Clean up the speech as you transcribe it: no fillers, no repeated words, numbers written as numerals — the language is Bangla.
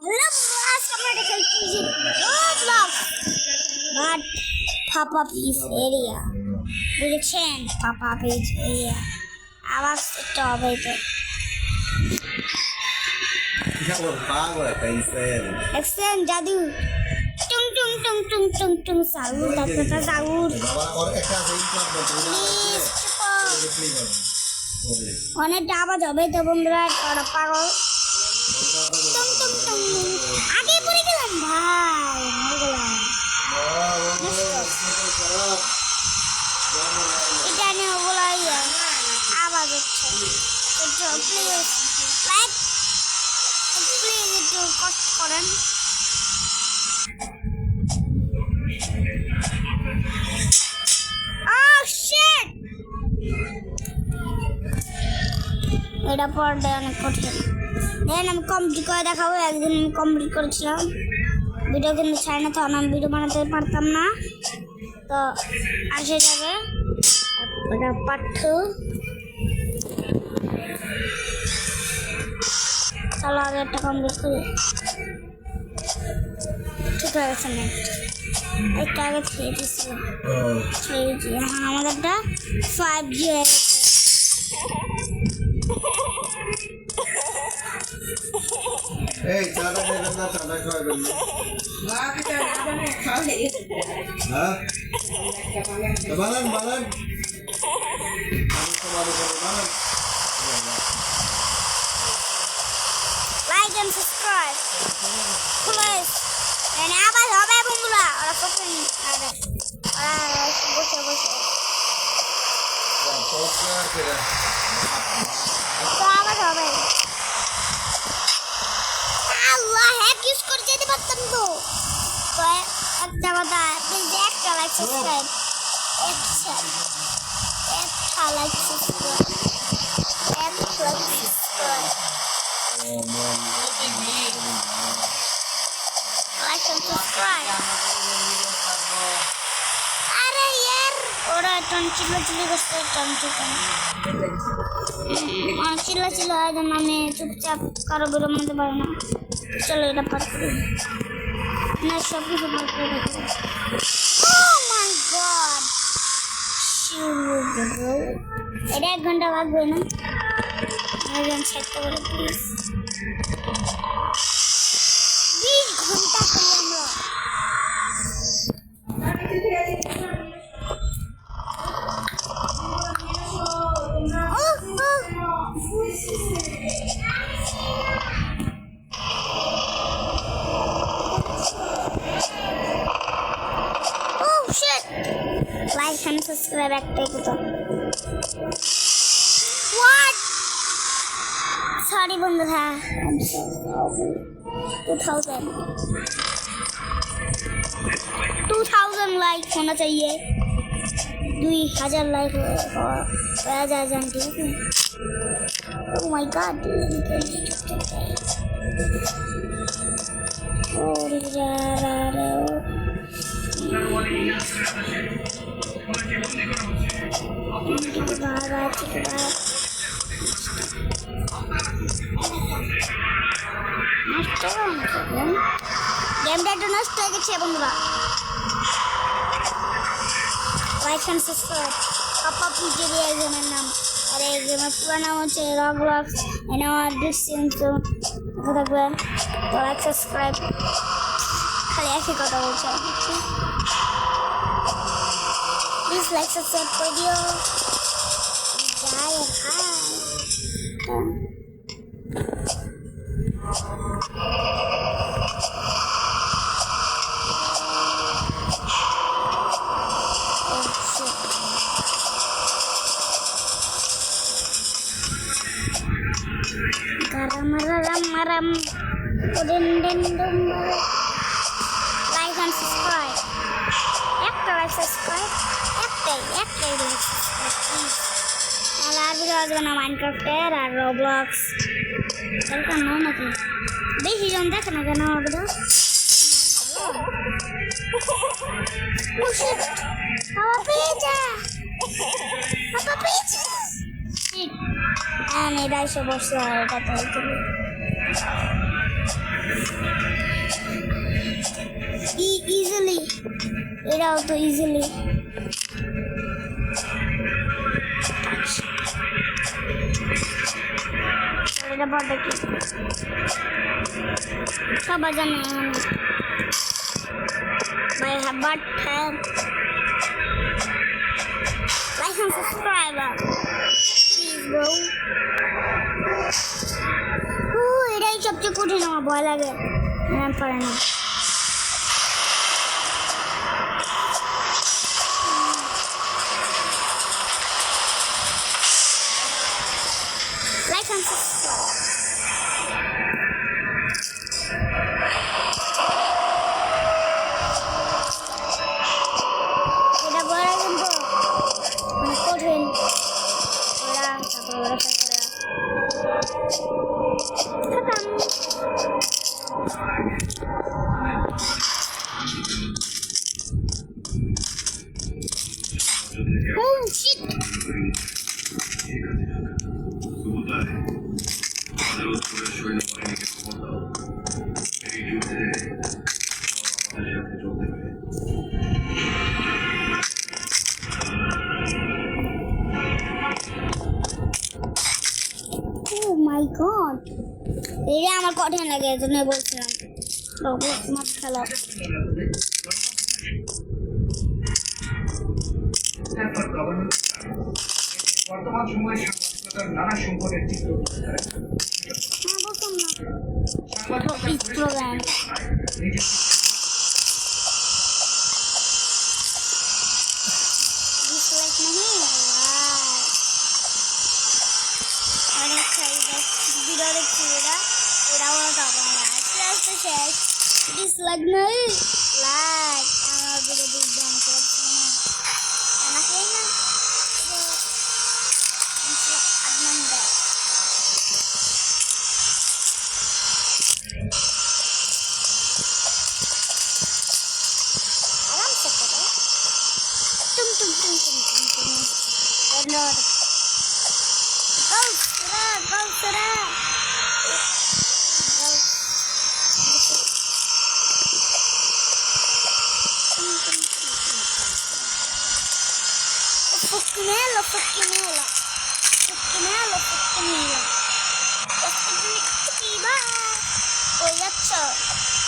Hello, guys. Come to Kelchi Roblox. But Papa Peace area. বুঝেছেন পাপা পেজ এরিয়া আওয়াজ একটু হবে তো কেমন পাগল একটা ইনসেন এক্সেন জাদু টুং টুং টুং টুং টুং টুং সাউন্ড দাঁতটা সাউন্ড বাবা ওর একটা আছে ইনক্লাব বলতে অনেক আওয়াজ হবে তো বন্ধুরা ওরা পাগল টুং টুং টুং আগে পড়ে গেলাম ভাই মরে গেলাম এটা নিয়ে বলাই আওয়াজ হচ্ছে একটু প্লিজ লাইক প্লিজ একটু কষ্ট করেন এটা পড়তে অনেক কঠিন দেখেন আমি কমপ্লিট করে দেখাবো একদিন আমি কমপ্লিট করেছিলাম ভিডিও কিন্তু চাই না তখন আমি ভিডিও বানাতে পারতাম না তো আসে যাবে ওটা পাঠ্য চলো আগে একটা কমপ্লিট করি ঠিক হয়ে গেছে নেট একটা আগে 3G ছিল 3G এখন আমাদেরটা 5G হয়ে গেছে এই চাটা খাইবেন না চাটা খাইবেন না হ্যাঁ বানান বানান লাইক এন্ড সাবস্ক্রাইব প্লিজ এনে আবার হবে বন্ধুরা ওরা ফোন বসে বসে তো আবার হবে আল্লাহ হ্যাক ইউজ করে যেতে পারতাম তো একটা কথা প্লিজ একটা লাইক সাবস্ক্রাইব একটা like subscribe like and subscribe. अरे यार ओरा चिल्ला चिल्ली करते चिल्ला चिल्ला है तो मैंने चुपचाप करो बिरो मत बोलना चलो इधर पर मैं सब कुछ बात कर रही हूँ oh my god এটা 1 ঘন্টা লাগবে না আরেকজন চেক করে প্লিজ 20 ঘন্টা করি আমরা Like and subscribe একটাই কথা What? Sorry বন্ধুরা 2000 लाइक होना चाहिए 2000 लाइक होया जाए जानती है Oh my god গেমটা একটু নষ্ট হয়ে গেছে বন্ধুরা লাইক এন্ড সাবস্ক্রাইব পাপা পিজের এই গেমের নাম আর এই গেমের পুরো নাম হচ্ছে রবলক্স এন্ড আমার ডিসক্রিপশন থাকবে তো লাইক সাবস্ক্রাইব খালি একই কথা বলছে প্লিজ লাইক সাবস্ক্রাইব করে দিও যাই high Garam udin like and subscribe একটা like subscribe একটাই like subscribe please আর ভিডিও আসবে না মাইনক্রাফটের আর রবলক্স এরকম নাও নাকি বেশি জন দেখে না কেন আমার ভিডিও পাপা পেয়েছে আমি এটাই সে বসে আর এটা তো ইজিলি এটাও তো ইজিলি এটা বড় কি সবাই জানে ভাই but have like and subscriber please bro এটাই সবচেয়ে কঠিন আমার ভয় লাগে পারে না লাইক এন্ড সাবস্ক্রাইব এটা বড় কিন্তু মানে কঠিন ওরা তারপর ওরা খতম Oh shit! Oh my god! এটা আমার কঠিন লাগে এজন্য বলছিলাম রবলক্স মাছ খেলা বর্তমান সময়ে সাংবাদিকতার নানা সংকটের চিত্র বলতাম না প্রোগ্রাম ডিসলাইক नहीं অনেক ভিডিও দেখছি এটা ওরা যাবো না আস্তে আস্তে শেষ ডিসলাইক नहीं লাইক আমার ভিডিও দেখবেন করছি না নাকি না admin alam se karo tum Lord go sara Fuckinella oh, that's